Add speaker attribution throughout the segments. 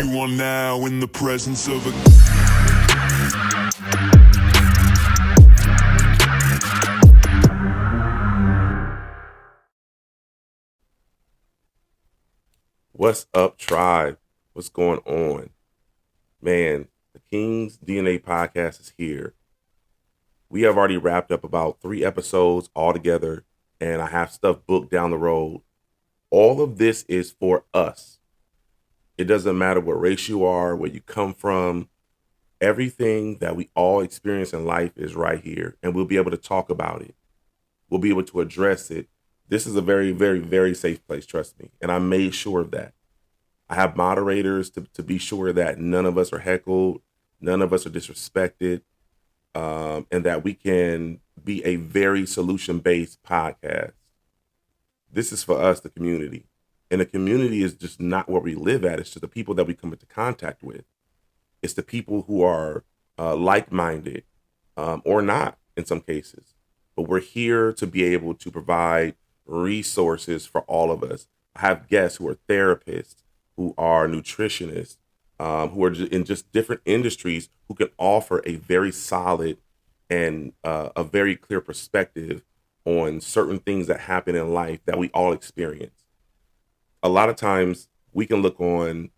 Speaker 1: You are now in the presence of a...
Speaker 2: What's up, tribe? What's going on? Man, the King's DNA podcast is here. We have already wrapped up about 3 episodes altogether, and I have stuff booked down the road. All of this is for us. It doesn't matter what race you are, where you come from. Everything that we all experience in life is right here, and we'll be able to talk about it. We'll be able to address it. This is a very, very, very safe place, trust me. And I made sure of that. I have moderators to be sure that none of us are heckled, none of us are disrespected, and that we can be a very solution based podcast. This is for us, the community. And the community is just not where we live at, it's just the people that we come into contact with. It's the people who are like minded or not in some cases. But we're here to be able to provide resources for all of us. I have guests who are therapists, who are nutritionists, who are in just different industries who can offer a very solid and a very clear perspective on certain things that happen in life that we all experience. A lot of times we can look on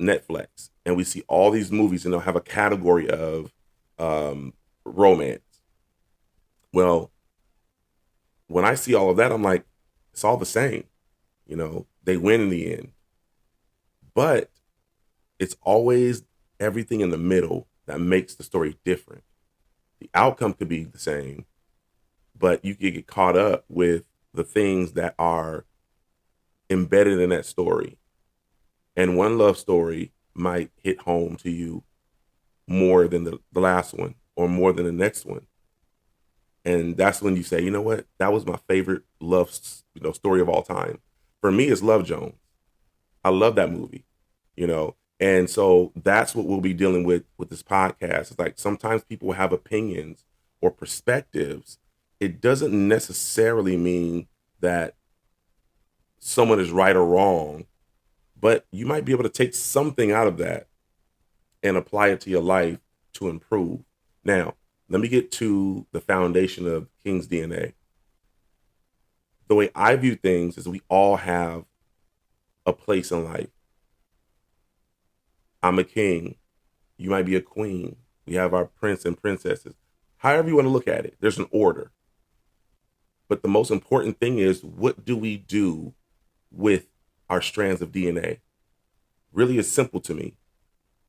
Speaker 2: Netflix and we see all these movies and they'll have a category of romance. Well, when I see all of that, I'm like, it's all the same. You know, they win in the end. But it's always everything in the middle that makes the story different. The outcome could be the same, but you could get caught up with the things that are embedded in that story. And one love story might hit home to you more than the last one or more than the next one. And that's when you say, you know what, that was my favorite love story of all time. For me, it's Love Jones. I love that movie, you know. And so that's what we'll be dealing with this podcast. It's like sometimes people have opinions or perspectives. It doesn't necessarily mean that someone is right or wrong, but you might be able to take something out of that and apply it to your life to improve. Now, let me get to the foundation of King's DNA. The way I view things is we all have a place in life. I'm a king. You might be a queen. We have our prince and princesses. However you want to look at it, there's an order. But the most important thing is, what do we do with our strands of DNA? Really is simple to me.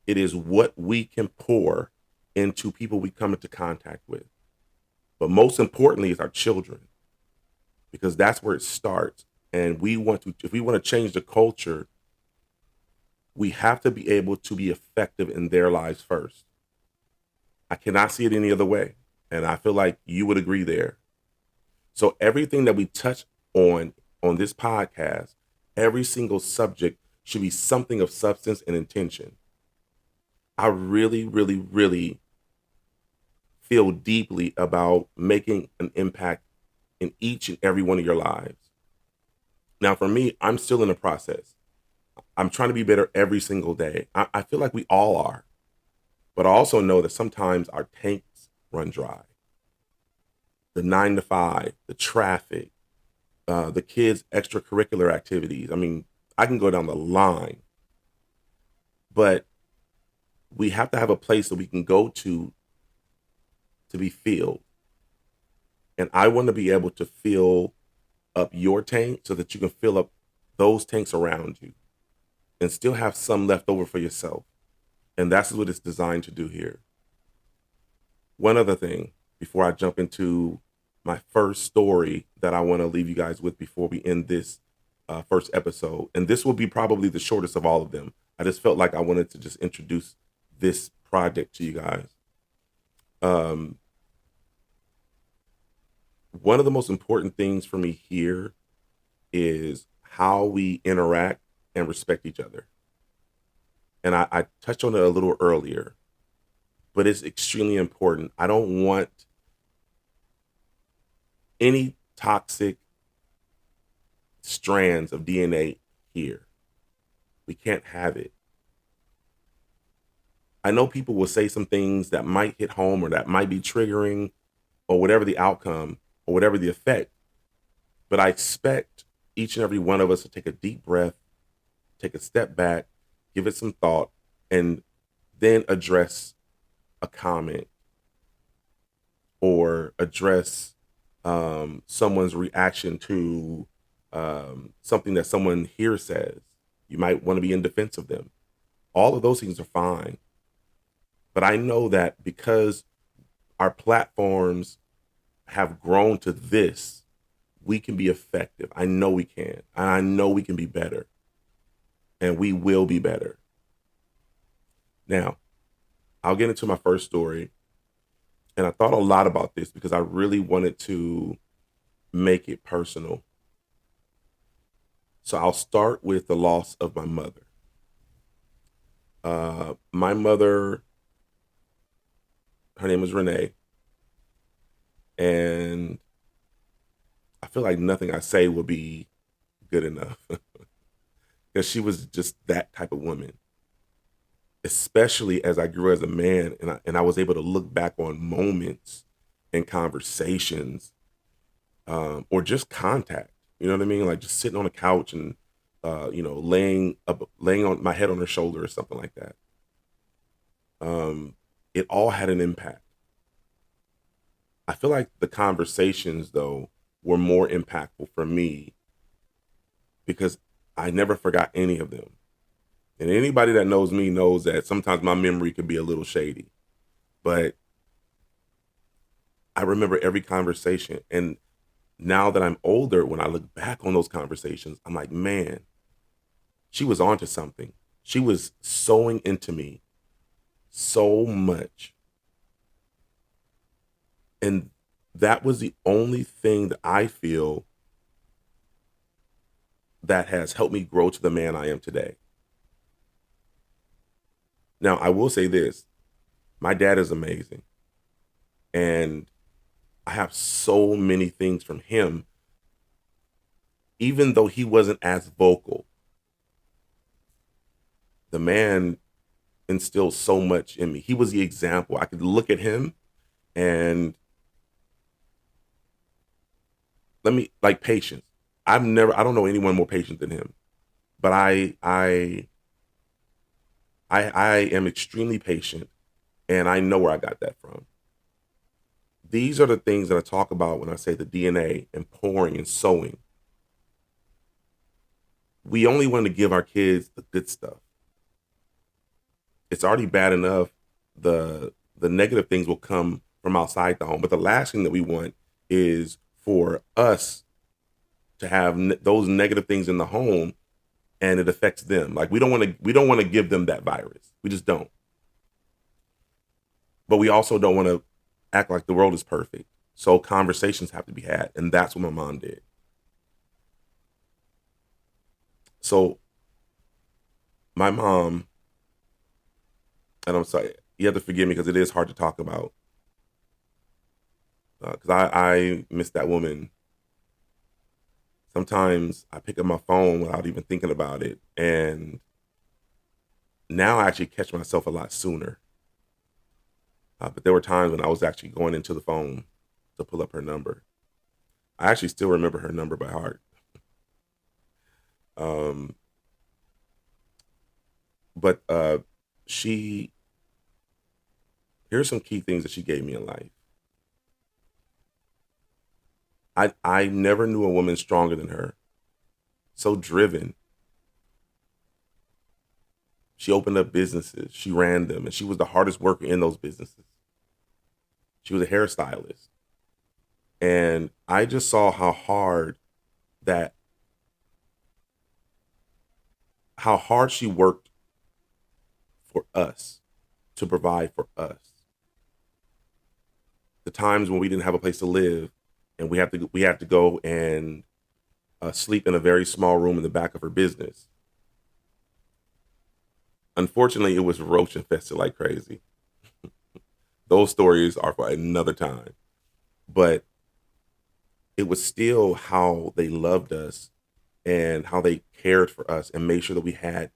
Speaker 2: It is what we can pour into people we come into contact with. But most importantly is our children, because that's where it starts. And if we want to change the culture, we have to be able to be effective in their lives first. I cannot see it any other way. And I feel like you would agree there. So everything that we touch on this podcast, every single subject should be something of substance and intention. I really, really, really feel deeply about making an impact in each and every one of your lives. Now, for me, I'm still in the process. I'm trying to be better every single day. I feel like we all are. But I also know that sometimes our tanks run dry. The 9 to 5, the traffic, the kids' extracurricular activities. I mean, I can go down the line. But we have to have a place that we can go to be filled. And I want to be able to fill up your tank so that you can fill up those tanks around you and still have some left over for yourself. And that's what it's designed to do here. One other thing before I jump into my first story that I want to leave you guys with before we end this first episode. And this will be probably the shortest of all of them. I just felt like I wanted to just introduce this project to you guys. One of the most important things for me here is how we interact and respect each other. And I touched on it a little earlier, but it's extremely important. I don't want any toxic strands of DNA here. We can't have it. I know people will say some things that might hit home or that might be triggering or whatever the outcome or whatever the effect. But I expect each and every one of us to take a deep breath, take a step back, give it some thought, and then address a comment or address someone's reaction to something that someone here says. You might want to be in defense of them. All of those things are fine. But I know that because our platforms have grown to this, we can be effective. I know we can. And I know we can be better. And we will be better. Now, I'll get into my first story. And I thought a lot about this because I really wanted to make it personal. So I'll start with the loss of my mother. My mother, her name was Renee. And I feel like nothing I say will be good enough because she was just that type of woman, especially as I grew as a man and I was able to look back on moments and conversations or just contact. You know what I mean? Like just sitting on a couch and laying on my head on her shoulder or something like that. It all had an impact. I feel like the conversations though were more impactful for me because I never forgot any of them. And anybody that knows me knows that sometimes my memory could be a little shady, but I remember every conversation. And now that I'm older, when I look back on those conversations, I'm like, man, she was onto something. She was sewing into me so much. And that was the only thing that I feel that has helped me grow to the man I am today. Now, I will say this, my dad is amazing. And I have so many things from him, even though he wasn't as vocal. The man instilled so much in me. He was the example. I could look at him and like patience. I don't know anyone more patient than him. But I am extremely patient and I know where I got that from. These are the things that I talk about when I say the DNA and pouring and sowing. We only want to give our kids the good stuff. It's already bad enough. The negative things will come from outside the home, but the last thing that we want is for us to have those negative things in the home and it affects them. Like we don't want to give them that virus. We just don't. But we also don't want to act like the world is perfect. So conversations have to be had, and that's what my mom did. So my mom, and I'm sorry, you have to forgive me because it is hard to talk about. Because I miss that woman. Sometimes I pick up my phone without even thinking about it, and now I actually catch myself a lot sooner. But there were times when I was actually going into the phone to pull up her number. I actually still remember her number by heart. Um, but she here's some key things that she gave me in life. I never knew a woman stronger than her. So driven. She opened up businesses. She ran them, and she was the hardest worker in those businesses. She was a hairstylist. And I just saw that how hard she worked for us to provide for us. The times when we didn't have a place to live and we had to go and sleep in a very small room in the back of her business. Unfortunately, it was roach infested like crazy. Those stories are for another time. But it was still how they loved us and how they cared for us and made sure that we had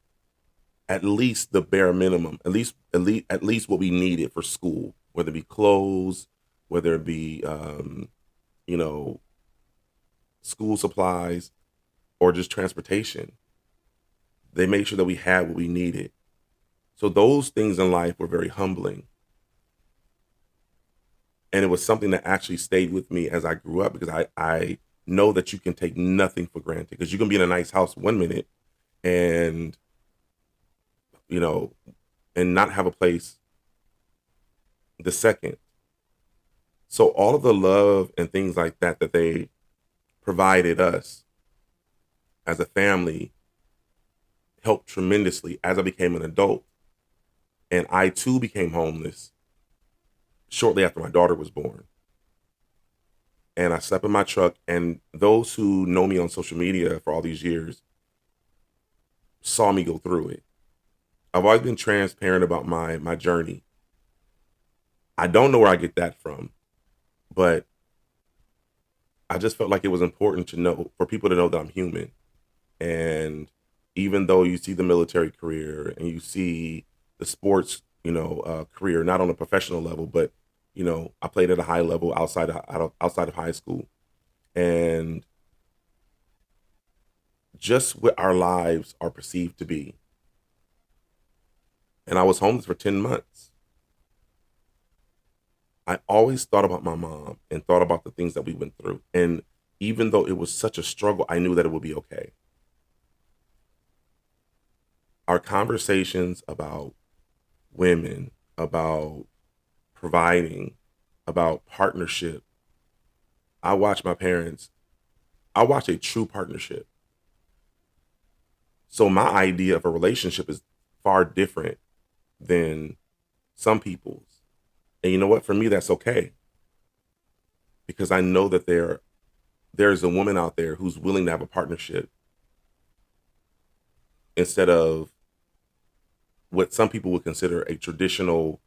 Speaker 2: at least the bare minimum, at least what we needed for school, whether it be clothes, whether it be you know, school supplies or just transportation. They made sure that we had what we needed. So those things in life were very humbling. And it was something that actually stayed with me as I grew up because I know that you can take nothing for granted because you can be in a nice house one minute and, you know, and not have a place the second. So all of the love and things like that that they provided us as a family helped tremendously as I became an adult. And I too became homeless shortly after my daughter was born. And I slept in my truck. And those who know me on social media for all these years saw me go through it. I've always been transparent about my journey. I don't know where I get that from, but I just felt like it was important to know for people to know that I'm human. And even though you see the military career and you see the sports, career, not on a professional level, but I played at a high level outside of high school, and just what our lives are perceived to be. And I was homeless for 10 months. I always thought about my mom and thought about the things that we went through. And even though it was such a struggle, I knew that it would be okay. Our conversations about women, about providing, about partnership. I watched my parents, I watched a true partnership. So my idea of a relationship is far different than some people's. And you know what? For me, that's okay because I know that there's a woman out there who's willing to have a partnership instead of what some people would consider a traditional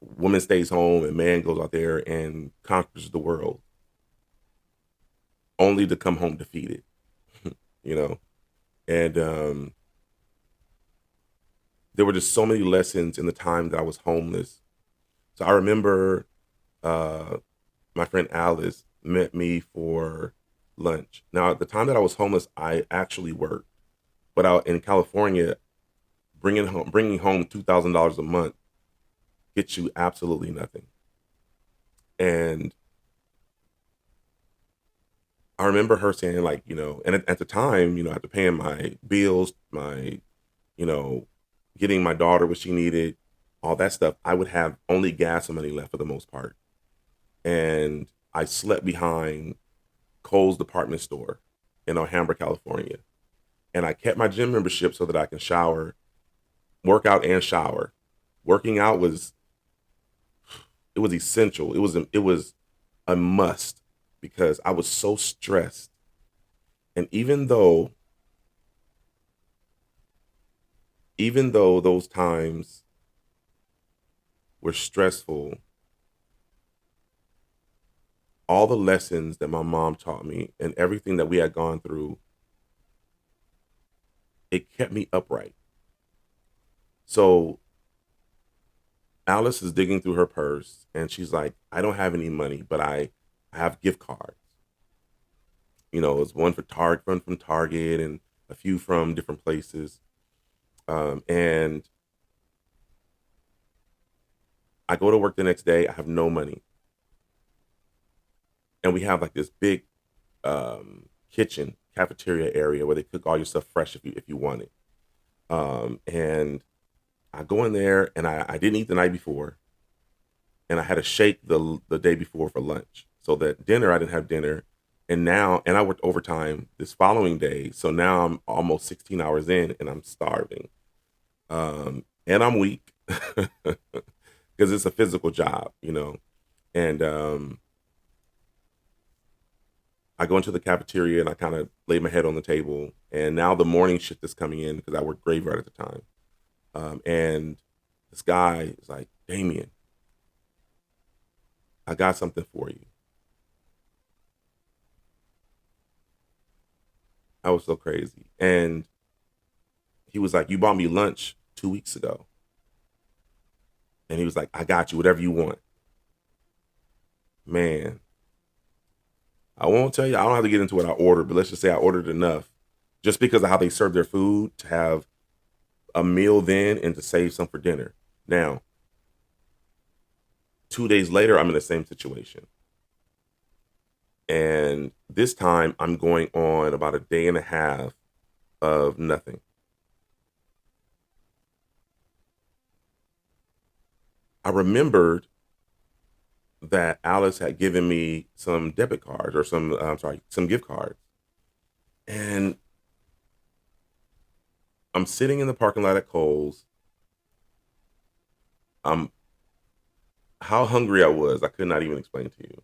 Speaker 2: woman stays home and man goes out there and conquers the world only to come home defeated, you know? And there were just so many lessons in the time that I was homeless. So I remember uh, my friend Alice met me for lunch. Now, at the time that I was homeless, I actually worked, but out in California, bringing home $2,000 a month gets you absolutely nothing. And I remember her saying, like, and at the time, after paying my bills, my, you know, getting my daughter what she needed, all that stuff, I would have only gas money left for the most part. And I slept behind Kohl's department store in Alhambra, California. And I kept my gym membership so that I can shower, work out and shower. Working out was essential. It was a must because I was so stressed. And even though those times were stressful, all the lessons that my mom taught me and everything that we had gone through, it kept me upright. So Alice is digging through her purse and she's like, I don't have any money, but I have gift cards. It's one for Target, one from Target, and a few from different places. And I go to work the next day. I have no money, and we have like this big kitchen cafeteria area where they cook all your stuff fresh if you want it. And I go in there, and I didn't eat the night before, and I had a shake the day before for lunch. So that dinner I didn't have dinner, and I worked overtime this following day. So now I'm almost 16 hours in, and I'm starving, and I'm weak because it's a physical job. And I go into the cafeteria and I kind of lay my head on the table. And now the morning shift is coming in because I work graveyard at the time. And this guy is like, Damien, I got something for you. I was so crazy. And he was like, "You bought me lunch 2 weeks ago," and he was like, "I got you whatever you want." Man, I won't tell you. I don't have to get into what I ordered, but let's just say I ordered enough, just because of how they serve their food, to have a meal then and to save some for dinner. Now, 2 days later, I'm in the same situation. And this time I'm going on about a day and a half of nothing. I remembered that Alice had given me some debit cards or some gift cards. And I'm sitting in the parking lot at Kohl's. I'm How hungry I was, I could not even explain to you.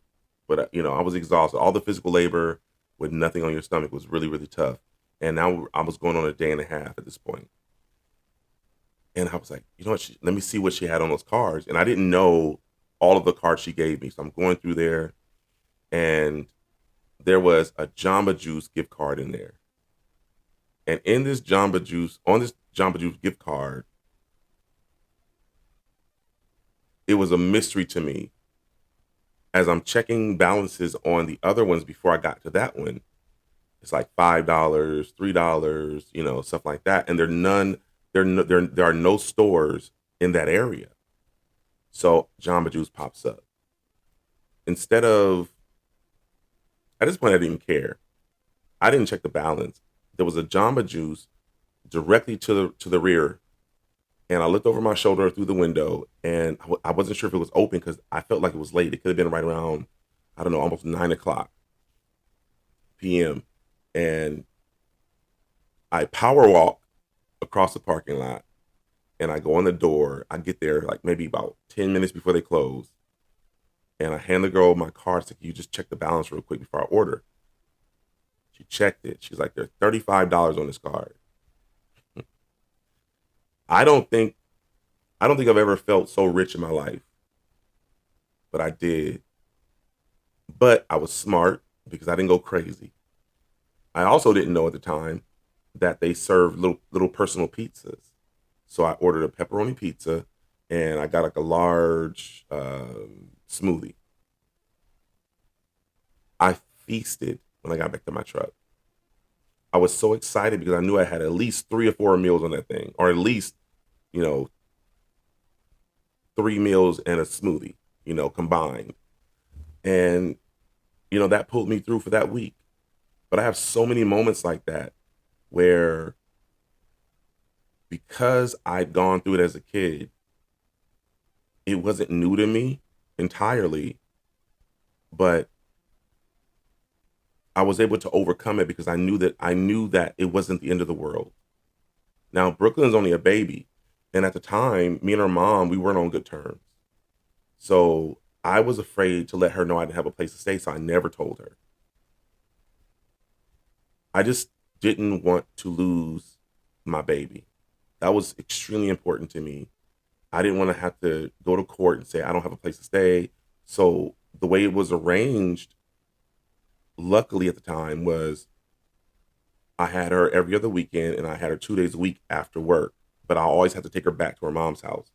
Speaker 2: But I was exhausted. All the physical labor with nothing on your stomach was really, really tough. And now I was going on a day and a half at this point. And I was like, you know what? Let me see what she had on those cards. And I didn't know all of the cards she gave me. So I'm going through there, and there was a Jamba Juice gift card in there. And on this Jamba Juice gift card, it was a mystery to me. As I'm checking balances on the other ones before I got to that one, it's like $5, $3, stuff like that. And there are no stores in that area. So Jamba Juice pops up. Instead of At this point, I didn't care. I didn't check the balance. There was a Jamba Juice directly to the rear, and I looked over my shoulder through the window, and I wasn't sure if it was open because I felt like it was late. It could have been right around, I don't know, almost 9 o'clock p.m. And I power walk across the parking lot, and I go on the door. I get there like maybe about 10 minutes before they close, and I hand the girl my card. It's like, you just check the balance real quick before I order. She checked it. She's like, there's $35 on this card. I don't think I've ever felt so rich in my life, but I did. But I was smart because I didn't go crazy. I also didn't know at the time that they served little personal pizzas. So I ordered a pepperoni pizza, and I got like a large smoothie. I feasted when I got back to my truck. I was so excited because I knew I had at least 3 or 4 meals on that thing, or at least, you know, 3 meals and a smoothie, combined. And, that pulled me through for that week. But I have so many moments like that where, because I'd gone through it as a kid, it wasn't new to me entirely, but I was able to overcome it because I knew that it wasn't the end of the world. Now, Brooklyn's only a baby, and at the time, me and her mom, we weren't on good terms. So I was afraid to let her know I didn't have a place to stay, so I never told her. I just didn't want to lose my baby. That was extremely important to me. I didn't want to have to go to court and say I don't have a place to stay. So the way it was arranged, luckily at the time, was I had her every other weekend, and I had her 2 days a week after work. But I always had to take her back to her mom's house.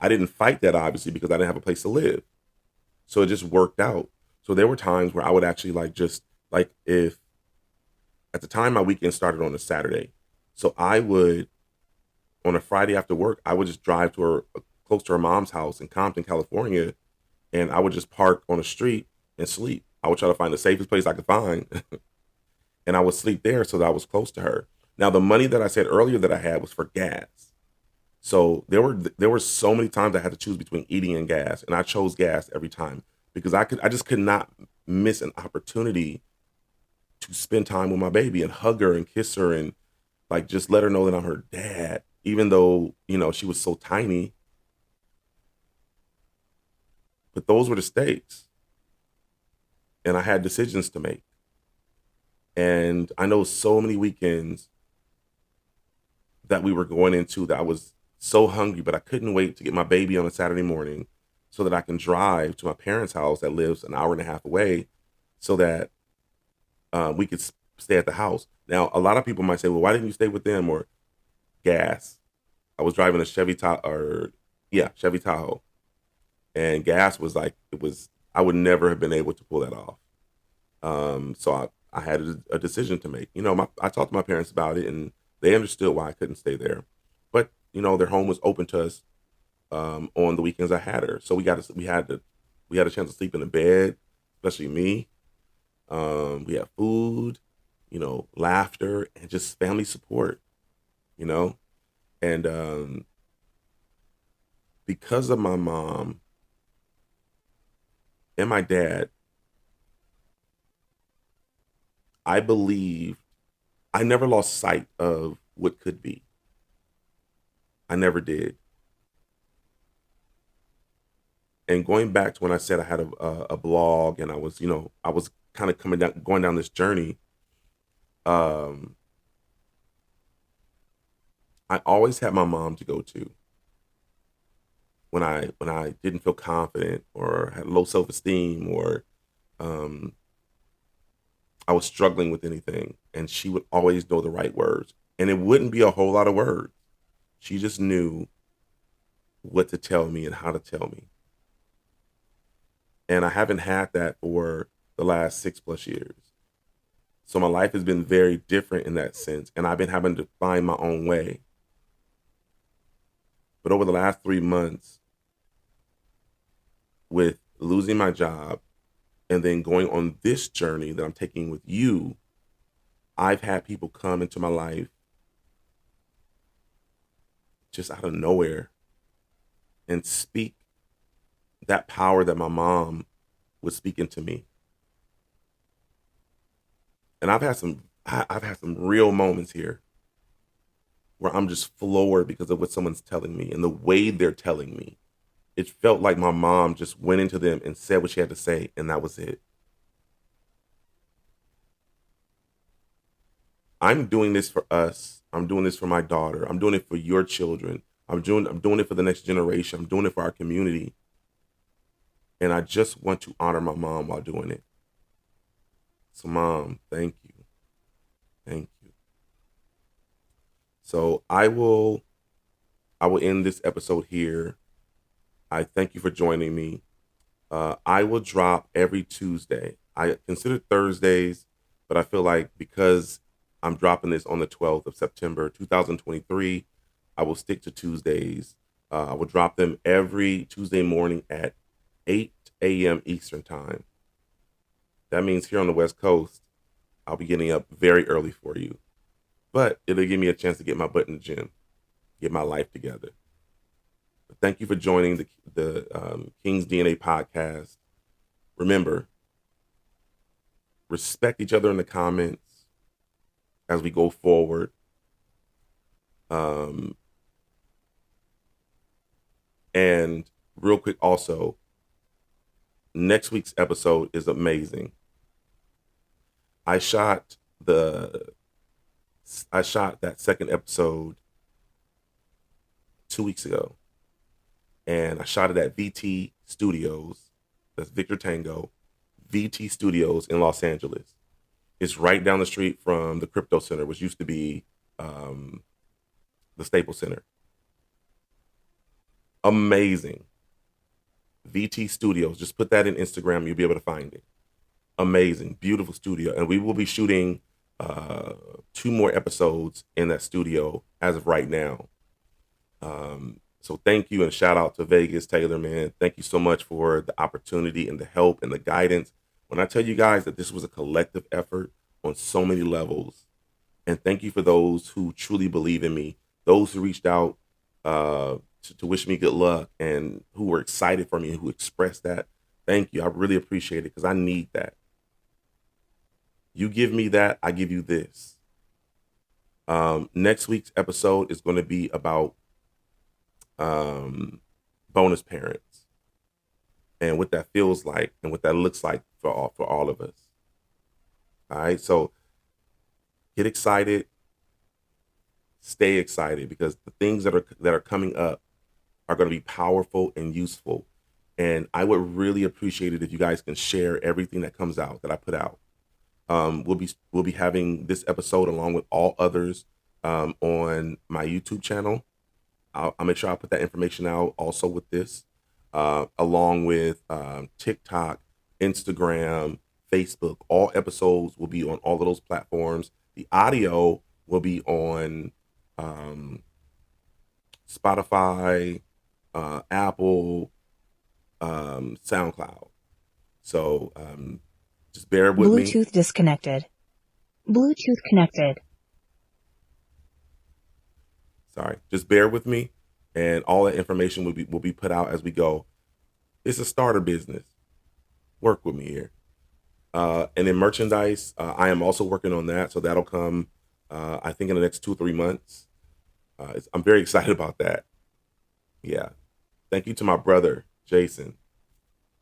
Speaker 2: I didn't fight that, obviously, because I didn't have a place to live. So it just worked out. So there were times where I would actually, like, just like, if at the time my weekend started on a Saturday. So I would, on a Friday after work, I would just drive to her, close to her mom's house in Compton, California, and I would just park on the street and sleep. I would try to find the safest place I could find, and I would sleep there so that I was close to her. Now, the money that I said earlier that I had was for gas. So there were so many times I had to choose between eating and gas, and I chose gas every time because I just could not miss an opportunity to spend time with my baby and hug her and kiss her and, like, just let her know that I'm her dad, even though, she was so tiny. But those were the stakes, and I had decisions to make. And I know so many weekends that we were going into that I was so hungry, but I couldn't wait to get my baby on a Saturday morning so that I can drive to my parents' house that lives an hour and a half away, so that we could stay at the house. Now, a lot of people might say, well, why didn't you stay with them? Or gas. I was driving a Chevy Tahoe, and gas was like it was. I would never have been able to pull that off. So I had a decision to make. I talked to my parents about it, and they understood why I couldn't stay there. But their home was open to us on the weekends I had her, so we had a chance to sleep in the bed, especially me. We had food, laughter, and just family support. You know, and because of my mom and my dad, I believe I never lost sight of what could be. I never did. And going back to when I said I had a blog and I was kind of going down this journey. Um, I always had my mom to go to when I didn't feel confident or had low self esteem or um, I was struggling with anything, and she would always know the right words, and it wouldn't be a whole lot of words. She just knew what to tell me and how to tell me, and I haven't had that for the last 6+ years. So my life has been very different in that sense, and I've been having to find my own way. But over the last 3 months, with losing my job and then going on this journey that I'm taking with you, I've had people come into my life just out of nowhere and speak that power that my mom was speaking to me. And I've had some real moments here where I'm just floored because of what someone's telling me and the way they're telling me. It felt like my mom just went into them and said what she had to say, and that was it. I'm doing this for us. I'm doing this for my daughter. I'm doing it for your children. I'm doing it for the next generation. I'm doing it for our community. And I just want to honor my mom while doing it. So mom, thank you. Thank you. So I will end this episode here. I thank you for joining me. I will drop every Tuesday. I consider Thursdays, but I feel like because I'm dropping this on the 12th of September, 2023, I will stick to Tuesdays. I will drop them every Tuesday morning at 8 a.m. Eastern Time. That means here on the West Coast, I'll be getting up very early for you. But it'll give me a chance to get my butt in the gym, get my life together. But thank you for joining the King's DNA podcast. Remember, respect each other in the comments as we go forward. And real quick, also, next week's episode is amazing. I shot that second episode 2 weeks ago, and I shot it at VT Studios. That's Victor Tango, VT Studios in Los Angeles. It's right down the street from the Crypto Center, which used to be the Staples Center. Amazing. VT Studios. Just put that in Instagram. You'll be able to find it. Amazing. Beautiful studio. And we will be shooting 2 more episodes in that studio as of right now. So thank you and shout out to Vegas Taylor, man. Thank you so much for the opportunity and the help and the guidance. When I tell you guys that this was a collective effort on so many levels, and thank you for those who truly believe in me, those who reached out to wish me good luck and who were excited for me and who expressed that. Thank you. I really appreciate it because I need that. You give me that, I give you this. Next week's episode is going to be about bonus parents and what that feels like and what that looks like for all of us. All right, so get excited, stay excited because the things that are coming up are going to be powerful and useful. And I would really appreciate it if you guys can share everything that comes out that I put out. We'll be having this episode along with all others on my YouTube channel. I'll make sure I put that information out also with this, along with TikTok, Instagram, Facebook. All episodes will be on all of those platforms. The audio will be on Spotify, Apple, SoundCloud. So just bear with me.
Speaker 3: Bluetooth disconnected. Bluetooth connected.
Speaker 2: Sorry, just bear with me, and all that information will be put out as we go. It's a starter business. Work with me here. And then merchandise, I am also working on that, so that'll come, I think, in the next 2-3 months. I'm very excited about that. Yeah, thank you to my brother Jason.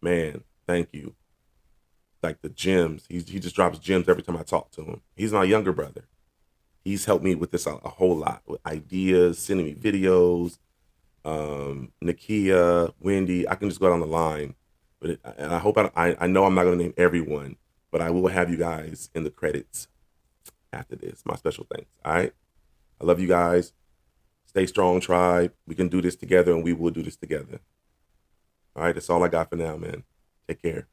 Speaker 2: Man, thank you. Like the gems, he just drops gems every time I talk to him. He's my younger brother. He's helped me with this a whole lot, with ideas, sending me videos. Nakia, Wendy, I can just go down the line. And I hope I know I'm not going to name everyone, but I will have you guys in the credits after this. My special thanks. All right. I love you guys. Stay strong, tribe. We can do this together, and we will do this together. All right. That's all I got for now, man. Take care.